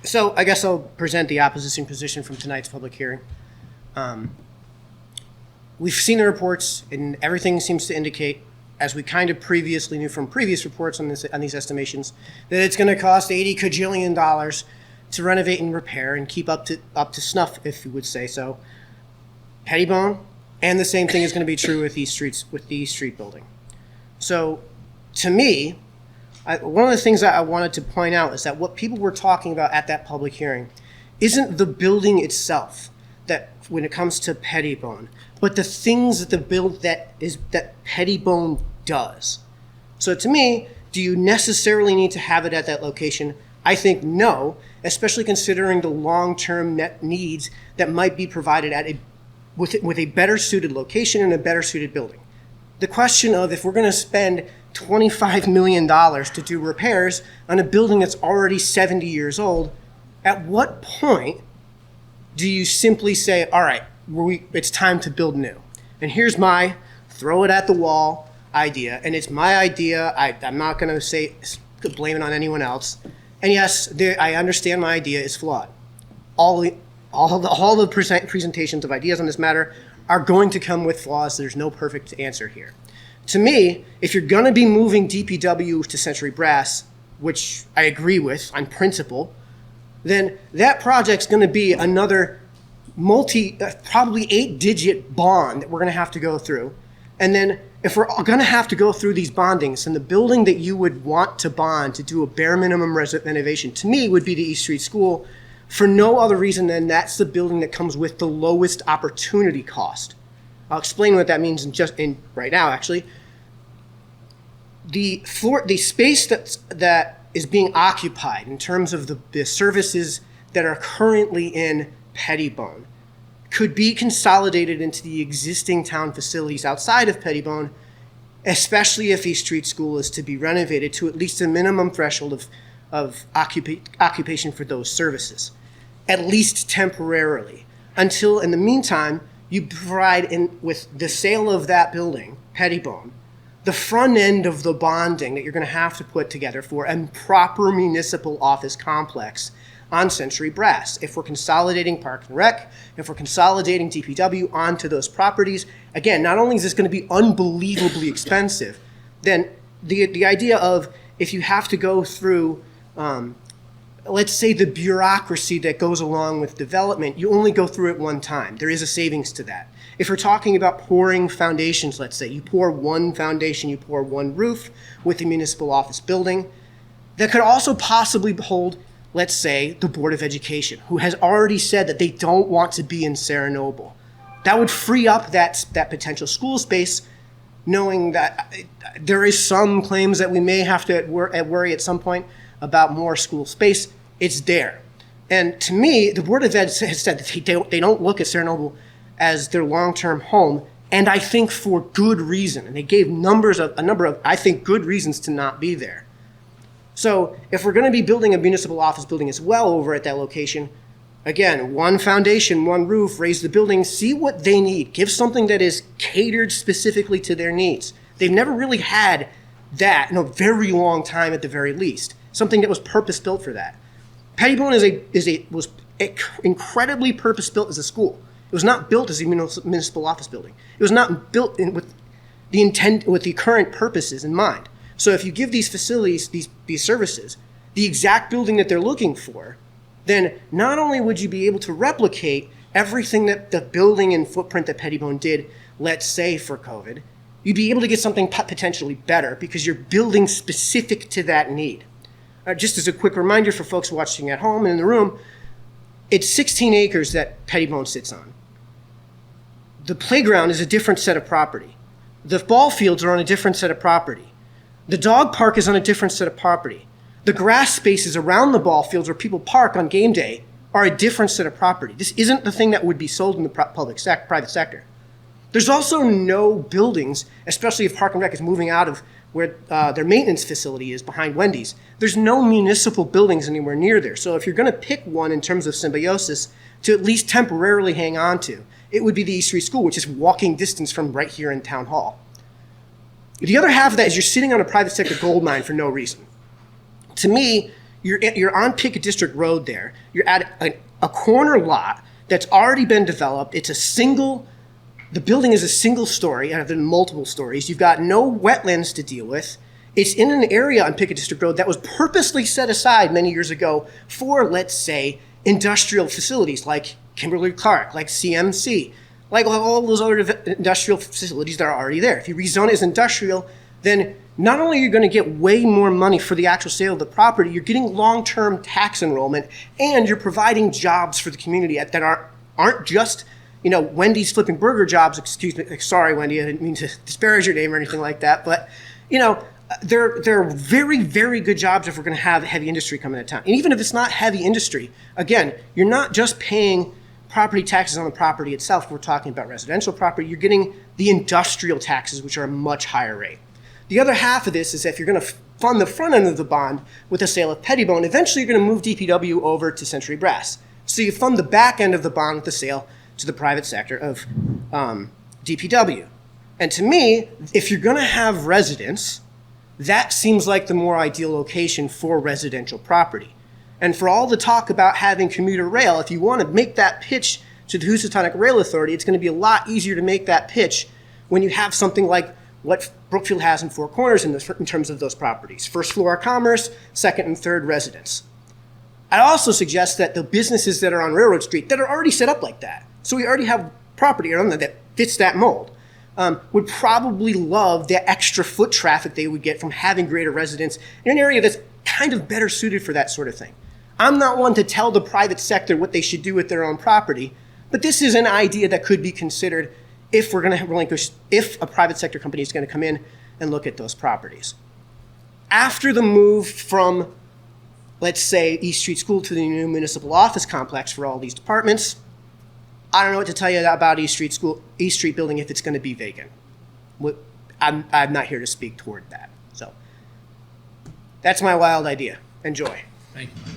So I guess I'll present the opposition position from tonight's public hearing. We've seen the reports, and everything seems to indicate, as we kind of previously knew from previous reports on these estimations, that it's going to cost $80 cajillion to renovate and repair and keep up to snuff, if you would say so. Pettibone, and the same thing is going to be true with the East Street building. So, to me, one of the things that I wanted to point out is that what people were talking about at that public hearing isn't the building itself, that when it comes to Pettibone, but the things that Pettibone does. So to me, do you necessarily need to have it at that location? I think no, especially considering the long-term net needs that might be provided with a better suited location and a better suited building. The question of if we're going to spend $25 million to do repairs on a building that's already 70 years old, at what point do you simply say, all right, it's time to build new? And here's my throw it at the wall idea, and it's my idea. I'm not going to blame it on anyone else. And yes, I understand my idea is flawed. All the presentations of ideas on this matter are going to come with flaws. There's no perfect answer here. To me, if you're going to be moving DPW to Century Brass, which I agree with on principle, then that project's going to be another probably 8-digit bond that we're going to have to go through. And then if we're going to have to go through these bondings, then the building that you would want to bond to do a bare minimum renovation, to me, would be the East Street School, for no other reason than that's the building that comes with the lowest opportunity cost. I'll explain what that means right now, actually. The space that is being occupied in terms of the services that are currently in Pettibone could be consolidated into the existing town facilities outside of Pettibone, especially if East Street School is to be renovated to at least a minimum threshold of occupation for those services, at least temporarily, until in the meantime you provide with the sale of that building, Pettibone, the front end of the bonding that you're going to have to put together for a proper municipal office complex on Century Brass. If we're consolidating Park and Rec, if we're consolidating DPW onto those properties, again, not only is this going to be unbelievably expensive, then the idea of if you have to go through, let's say, the bureaucracy that goes along with development, you only go through it one time. There is a savings to that. If we're talking about pouring foundations, let's say, you pour one foundation, you pour one roof with the municipal office building, that could also possibly hold, let's say, the Board of Education, who has already said that they don't want to be in Sarah Noble. That would free up that potential school space, knowing that there is some claims that we may have to worry at some point about more school space. It's there. And to me, the Board of Ed has said that they don't look at Sarah Noble as their long-term home, and I think for good reason. And they gave a number of, I think, good reasons to not be there. So if we're going to be building a municipal office building as well over at that location, again, one foundation, one roof, raise the building, see what they need. Give something that is catered specifically to their needs. They've never really had that in a very long time at the very least, something that was purpose-built for that. Pettibone was incredibly purpose-built as a school. It was not built as a municipal office building. It was not built with the current purposes in mind. So if you give these facilities, these services, the exact building that they're looking for, then not only would you be able to replicate everything that the building and footprint that Pettibone did, let's say for COVID, you'd be able to get something potentially better because you're building specific to that need. Just as a quick reminder for folks watching at home and in the room, it's 16 acres that Pettibone sits on. The playground is a different set of property. The ball fields are on a different set of property. The dog park is on a different set of property. The grass spaces around the ball fields where people park on game day are a different set of property. This isn't the thing that would be sold in the private sector. There's also no buildings, especially if Park and Rec is moving out of where their maintenance facility is behind Wendy's. There's no municipal buildings anywhere near there. So if you're going to pick one in terms of symbiosis to at least temporarily hang on to, it would be the East Street School, which is walking distance from right here in Town Hall. The other half of that is you're sitting on a private sector gold mine for no reason. To me, You're on Pickett District Road there. You're at a corner lot that's already been developed. The building is a single story rather than multiple stories. You've got no wetlands to deal with. It's in an area on Pickett District Road that was purposely set aside many years ago for, let's say, industrial facilities like Kimberly-Clark, like CMC, like all those other industrial facilities that are already there. If you rezone it as industrial, then not only are you going to get way more money for the actual sale of the property, you're getting long-term tax enrollment, and you're providing jobs for the community that aren't just, Wendy's flipping burger jobs. Excuse me. Sorry, Wendy. I didn't mean to disparage your name or anything like that. But, they're very, very good jobs if we're going to have heavy industry coming into town. And even if it's not heavy industry, again, you're not just paying property taxes on the property itself. We're talking about residential property. You're getting the industrial taxes, which are a much higher rate. The other half of this is if you're going to fund the front end of the bond with a sale of Pettibone, eventually you're going to move DPW over to Century Brass. So you fund the back end of the bond with the sale to the private sector of DPW. And to me, if you're going to have residents, that seems like the more ideal location for residential property. And for all the talk about having commuter rail, if you want to make that pitch to the Housatonic Rail Authority, it's going to be a lot easier to make that pitch when you have something like what Brookfield has in Four Corners in terms of those properties. First floor commerce, second and third residence. I also suggest that the businesses that are on Railroad Street that are already set up like that, so we already have property around that fits that mold, would probably love the extra foot traffic they would get from having greater residents in an area that's kind of better suited for that sort of thing. I'm not one to tell the private sector what they should do with their own property, but this is an idea that could be considered if we're going to relinquish, if a private sector company is going to come in and look at those properties. After the move from, let's say, East Street School to the new municipal office complex for all these departments, I don't know what to tell you about East Street building if it's going to be vacant. I'm not here to speak toward that. So that's my wild idea. Enjoy. Thank you.